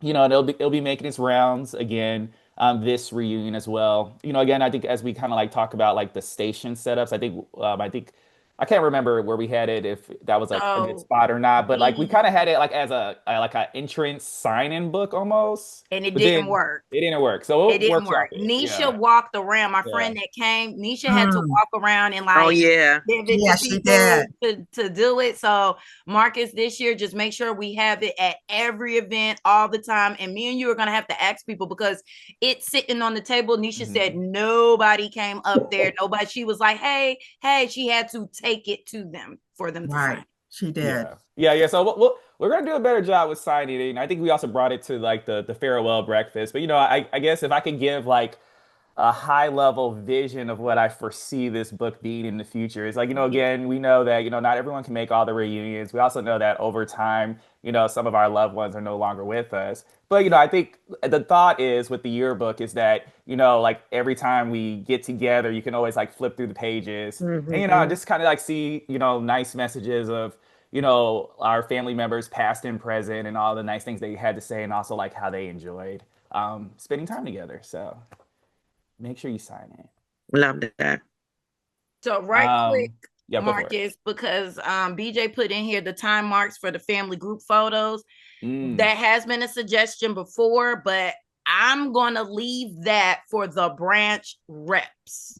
A: and it'll be making its rounds again this reunion as well. Again, I think as we kind of like talk about like the station setups, I think I can't remember where we had it, if that was like a good spot or not, but like we kind of had it like as a like an entrance sign-in book almost,
D: and it
A: but
D: didn't
A: then
D: work.
A: It didn't work, so
D: it didn't work. Nisha walked around. My friend that came, Nisha had to walk around and like, give it to people to do it. So Marcus, this year, just make sure we have it at every event all the time. And me and you are gonna have to ask people because it's sitting on the table. Nisha said nobody came up there. Nobody. She was like, hey. She had to take it to them for them to sign.
H: She did.
A: Yeah. So we're gonna do a better job with signing it. And I think we also brought it to like the farewell breakfast. But I guess if I could give like a high level vision of what I foresee this book being in the future, is like, again, we know that, not everyone can make all the reunions. We also know that over time, some of our loved ones are no longer with us. But, I think the thought is with the yearbook is that, like every time we get together, you can always like flip through the pages and, just kind of like see, nice messages of, our family members past and present and all the nice things they had to say, and also like how they enjoyed spending time together. So make sure you sign it.
E: Love that.
D: So quick, Marcus, because BJ put in here the time marks for the family group photos. That has been a suggestion before, but I'm going to leave that for the branch reps,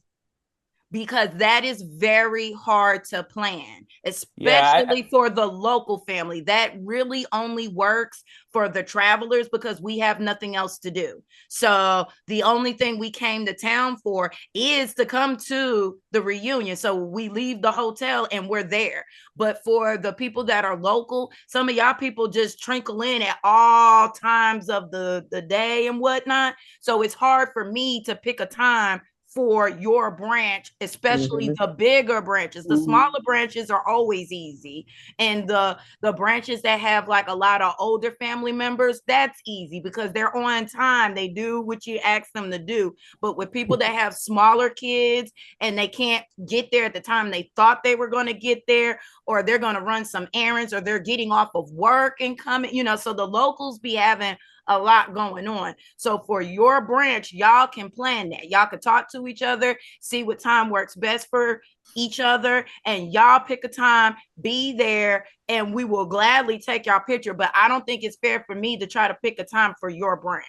D: because that is very hard to plan, especially for the local family. That really only works for the travelers because we have nothing else to do. So the only thing we came to town for is to come to the reunion. So we leave the hotel and we're there. But for the people that are local, some of y'all people just trickle in at all times of the day and whatnot. So it's hard for me to pick a time for your branch, especially the bigger branches. The smaller branches are always easy. And the branches that have like a lot of older family members, that's easy because they're on time. They do what you ask them to do. But with people that have smaller kids and they can't get there at the time they thought they were going to get there, or they're going to run some errands, or they're getting off of work and coming, so the locals be having a lot going on. So for your branch, y'all can plan that. Y'all can talk to each other, see what time works best for each other, and y'all pick a time, be there, and we will gladly take y'all picture. But I don't think it's fair for me to try to pick a time for your branch.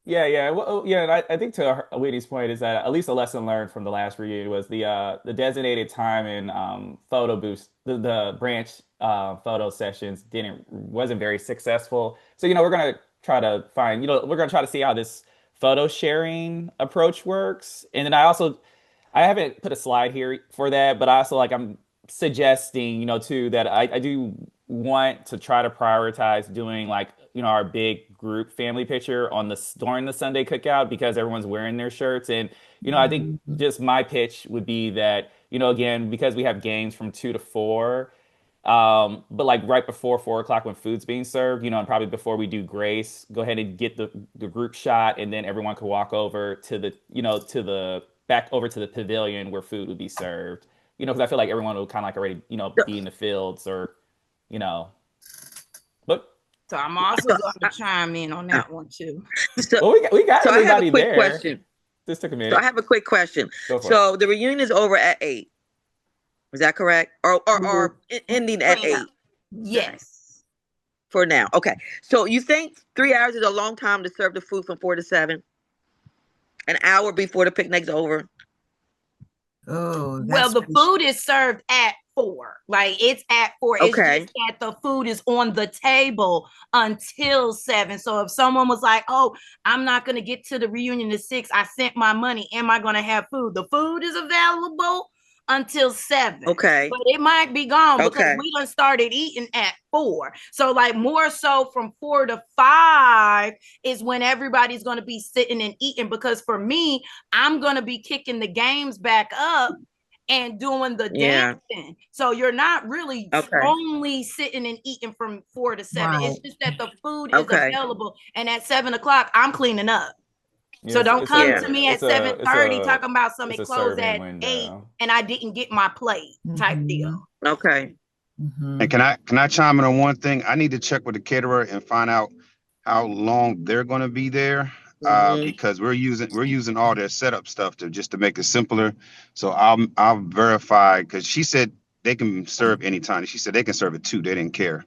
A: Yeah. Well, yeah, and I think to Whitney's point is that at least a lesson learned from the last reunion was the designated time and photo boost, the branch photo sessions wasn't very successful. So we're gonna try to find, we're gonna try to see how this photo sharing approach works. And then I haven't put a slide here for that, but also like I'm suggesting, too, that I do want to try to prioritize doing like, our big group family picture during the Sunday cookout, because everyone's wearing their shirts. And, I think just my pitch would be that, again, because we have games from 2 to 4, but like right before 4 o'clock when food's being served, and probably before we do grace, go ahead and get the group shot, and then everyone could walk over to back over to the pavilion where food would be served, because I feel like everyone will kind of like already, be in the fields or, but.
D: So I'm also going to chime in on that one too.
A: Well, we got everybody
E: I have a quick
A: there.
E: Question.
A: This took a minute.
E: So I have a quick question. So the reunion is over at 8. Is that correct? Or ending at 8?
D: Yes.
E: For now. Okay. So you think 3 hours is a long time to serve the food from 4 to 7? An hour before the picnic's over?
H: Oh,
D: well, the food is served at 4. Like it's at 4. It's just that the food is on the table until 7. So if someone was like, "Oh, I'm not gonna get to the reunion at 6. I sent my money. Am I gonna have food?" The food is available until 7.
E: Okay.
D: But it might be gone because we done started eating at 4. So like more so from 4 to 5 is when everybody's going to be sitting and eating, because for me, I'm going to be kicking the games back up and doing the
E: Yeah.
D: dancing. So you're not really
E: Okay.
D: only sitting and eating from 4 to 7.
H: Right.
D: It's just that the food is
E: Okay.
D: available. And at 7 o'clock, I'm cleaning up.
A: Yeah,
D: So don't come
E: Yeah.
D: to me at
A: it's a
D: 7:30 talking about some
A: it's
D: it
A: a
D: closed
A: serving
D: at 8
A: window.
D: and I didn't get my plate type deal.
E: Okay.
G: And can I chime in on one thing? I need to check with the caterer and find out how long they're going to be there, because we're using all their setup stuff to make it simpler. So I'll verify, because she said they can serve anytime. She said they can serve at 2. They didn't care.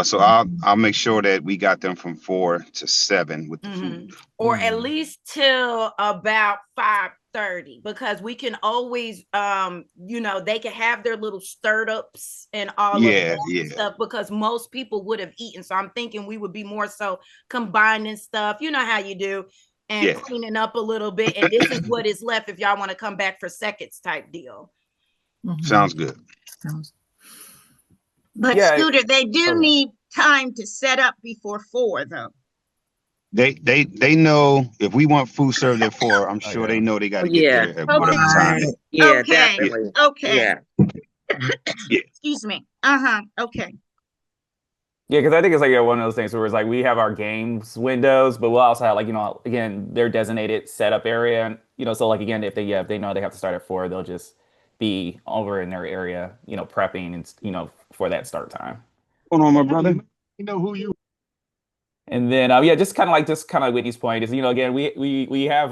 G: So I'll make sure that we got them from 4 to 7 with the food.
D: Or at least till about 5:30, because we can always they can have their little stirred ups and all of that stuff, because most people would have eaten. So I'm thinking we would be more so combining stuff, you know how you do, and cleaning up a little bit. And this is what is left if y'all want to come back for seconds type deal.
G: Sounds good.
C: But Scooter, they do need time to set up before 4 though.
G: They know if we want food served at 4, I'm sure they know they got to get there at whatever time.
E: Yeah, definitely.
C: Okay.
G: Yeah.
C: Excuse me. Okay.
A: Yeah, because I think it's like one of those things where it's like we have our games windows, but we'll also have, like, again, their designated setup area, and so like again, if they know they have to start at 4, they'll just be over in their area, prepping and for that start time.
G: What's going on, my brother? You know who you.
A: And then just kind of Whitney's point is, again, we have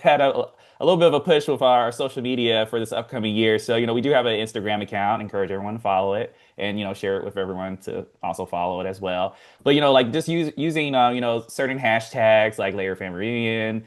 A: had a little bit of a push with our social media for this upcoming year. So we do have an Instagram account. Encourage everyone to follow it and share it with everyone to also follow it as well. But like just using certain hashtags like Layer Family Reunion,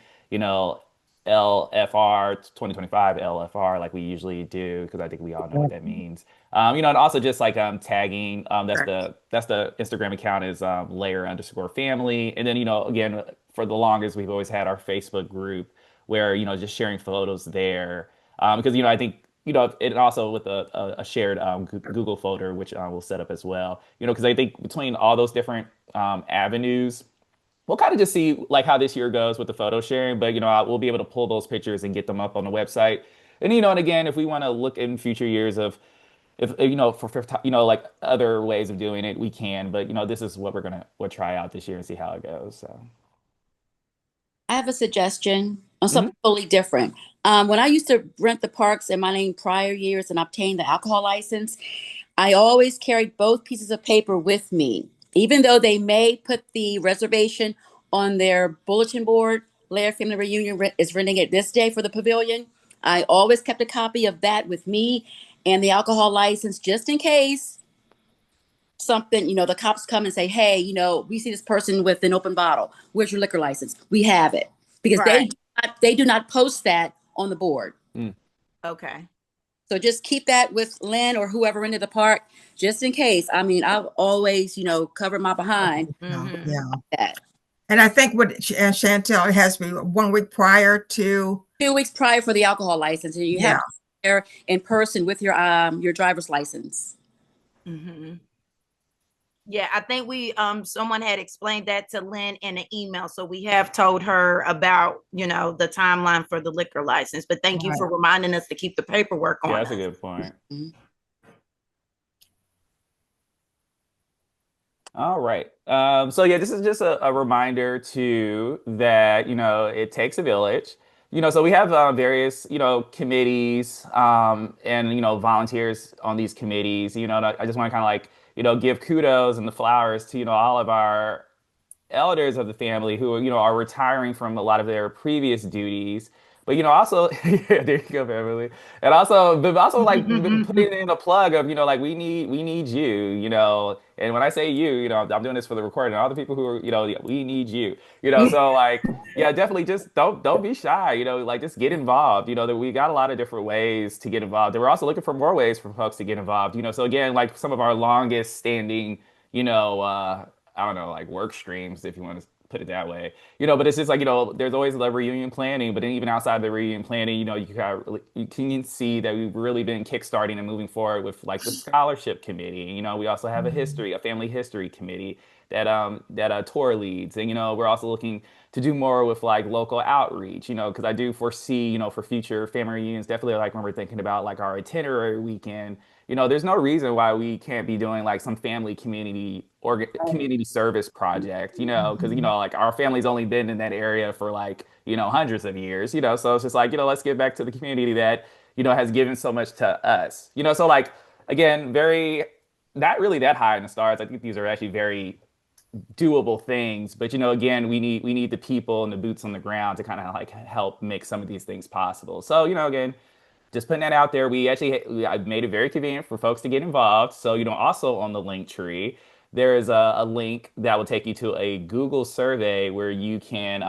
A: LFR 2025 LFR, like we usually do, because I think we all know what that means. And also just like tagging. That's the Instagram account is layer_family. And then again, for the longest we've always had our Facebook group where just sharing photos there, because I think it also with a shared Google folder, which we'll set up as well. Because I think between all those different avenues, we'll kind of just see like how this year goes with the photo sharing, but we'll be able to pull those pictures and get them up on the website. And and again, if we want to look in future years of if for like other ways of doing it, we can. But this is what we'll try out this year and see how it goes. So
F: I have a suggestion on something totally different. When I used to rent the parks in my name prior years and obtain the alcohol license, I always carried both pieces of paper with me. Even though they may put the reservation on their bulletin board, Layer Family Reunion is renting it this day for the pavilion, I always kept a copy of that with me and the alcohol license, just in case something, the cops come and say, hey, we see this person with an open bottle. Where's your liquor license? We have it. Because they do not post that on the board.
D: Okay.
F: So just keep that with Lynn or whoever rented the park, just in case. I mean, I'll always, cover my behind.
H: That. And I think what Chantel has to be 1 week prior to
F: 2 weeks prior for the alcohol license, and you have to be there in person with your driver's license.
D: Yeah, I think we someone had explained that to Lynn in an email, so we have told her about the timeline for the liquor license. But thank you for reminding us to keep the paperwork on.
A: Yeah, that's a good point. All right. So yeah, this is just a reminder too that it takes a village. So we have various committees and volunteers on these committees. And I just want to kind of like give kudos and the flowers to all of our elders of the family who are retiring from a lot of their previous duties. But also, yeah, there you go, Beverly. And also like putting in a plug of like we need you, And when I say you, I'm doing this for the recording. All the people who are we need you, So like yeah, definitely just don't be shy, like just get involved. That we got a lot of different ways to get involved. And we're also looking for more ways for folks to get involved. So again, like some of our longest standing, I don't know, like work streams, if you want to put it that way, but it's just like, there's always the reunion planning, but then even outside the reunion planning, you can see that we've really been kickstarting and moving forward with like the scholarship committee. We also have a family history committee that Tor leads. And, we're also looking to do more with like local outreach, because I do foresee, for future family reunions, definitely like when we're thinking about like our itinerary weekend, there's no reason why we can't be doing like some family community or community service project, because, like our family's only been in that area for like, hundreds of years, so it's just like, let's give back to the community that, has given so much to us, so like, again, very, not really that high in the stars. I think these are actually very doable things, but again, we need the people and the boots on the ground to kind of like help make some of these things possible. So again, just putting that out there. I've made it very convenient for folks to get involved. So also on the link tree, there is a link that will take you to a Google survey where you can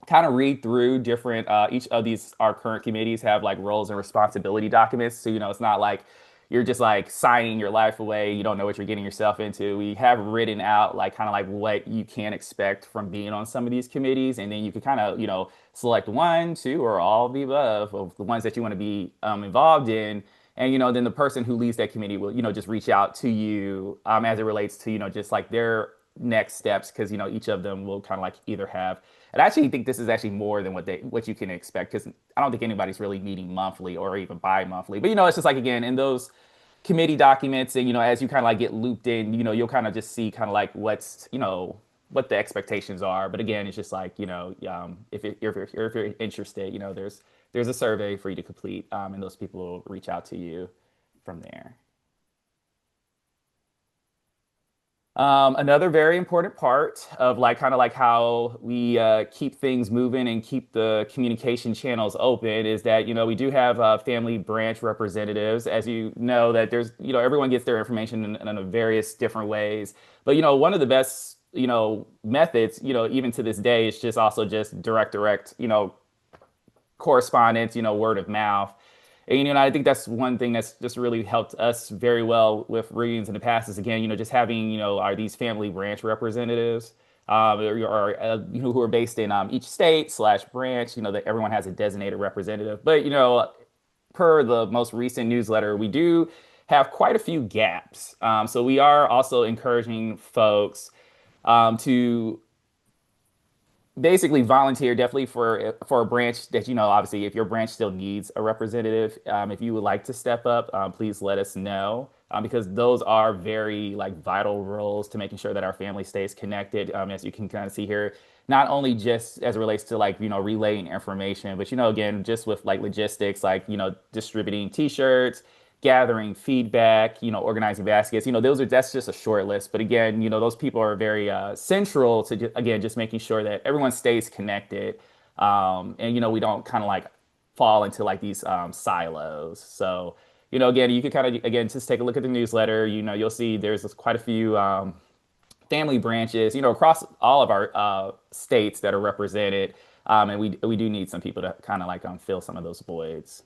A: kind of read through different each of these our current committees have like roles and responsibility documents. So it's not like you're just like signing your life away. You don't know what you're getting yourself into. We have written out like kind of like what you can expect from being on some of these committees. And then you can kind of, select one, two, or all of the above of the ones that you want to be involved in. And, then the person who leads that committee will, just reach out to you as it relates to, just like their next steps. Cause, each of them will kind of like either have, and I actually think this is actually more than what you can expect. Cause I don't think anybody's really meeting monthly or even bi-monthly, but, it's just like, again, in those committee documents and, as you kind of like get looped in, you'll kind of just see kind of like what's, what the expectations are. But again, it's just like, if you're interested, there's a survey for you to complete and those people will reach out to you from there. Another very important part of like kind of like how we keep things moving and keep the communication channels open is that we do have family branch representatives. As you know, that there's everyone gets their information in various different ways. But one of the best methods even to this day is just also just direct correspondence, word of mouth. And, I think that's one thing that's just really helped us very well with reunions in the past is, again, just having, are these family branch representatives who are based in each state/branch, that everyone has a designated representative. But, per the most recent newsletter, we do have quite a few gaps. So we are also encouraging folks to basically volunteer definitely for a branch that obviously if your branch still needs a representative, if you would like to step up, please let us know because those are very like vital roles to making sure that our family stays connected, as you can kind of see here, not only just as it relates to like relaying information, but again just with like logistics, like distributing t-shirts, gathering feedback, organizing baskets, that's just a short list. But again, those people are very central to, again, just making sure that everyone stays connected. And, we don't kind of like fall into like these silos. So, again, you could kind of, again, just take a look at the newsletter, you'll see there's quite a few family branches, across all of our states that are represented. And we do need some people to kind of like fill some of those voids.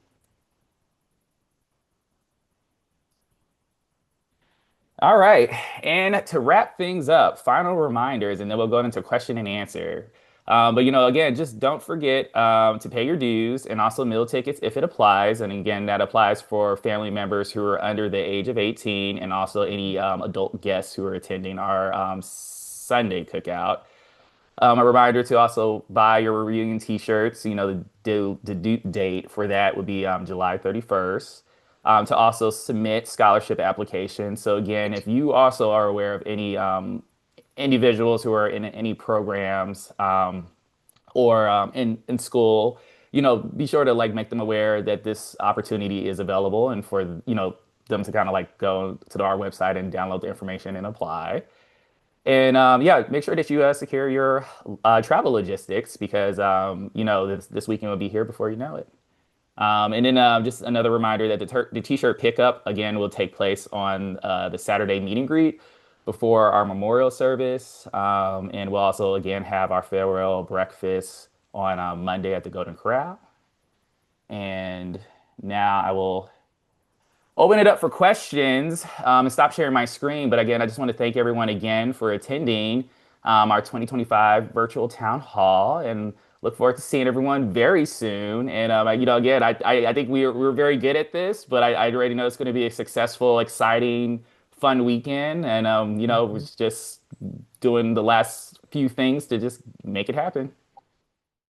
A: All right. And to wrap things up, final reminders, and then we'll go into question and answer. But, again, just don't forget to pay your dues and also meal tickets if it applies. And again, that applies for family members who are under the age of 18 and also any adult guests who are attending our Sunday cookout. A reminder to also buy your reunion t-shirts. The due date for that would be July 31st. To also submit scholarship applications. So again, if you also are aware of any individuals who are in any programs or in school, be sure to like make them aware that this opportunity is available and for them to kind of like go to our website and download the information and apply. And yeah, make sure that you secure your travel logistics because this weekend will be here before you know it. And then just another reminder that the t-shirt pickup, again, will take place on the Saturday meet and greet before our memorial service. And we'll also, again, have our farewell breakfast on Monday at the Golden Corral. And now I will open it up for questions and stop sharing my screen. But again, I just want to thank everyone again for attending our 2025 virtual town hall and look forward to seeing everyone very soon. And, again, I think we're very good at this, but I already know it's going to be a successful, exciting, fun weekend, and you know, was just doing the last few things to just make it happen.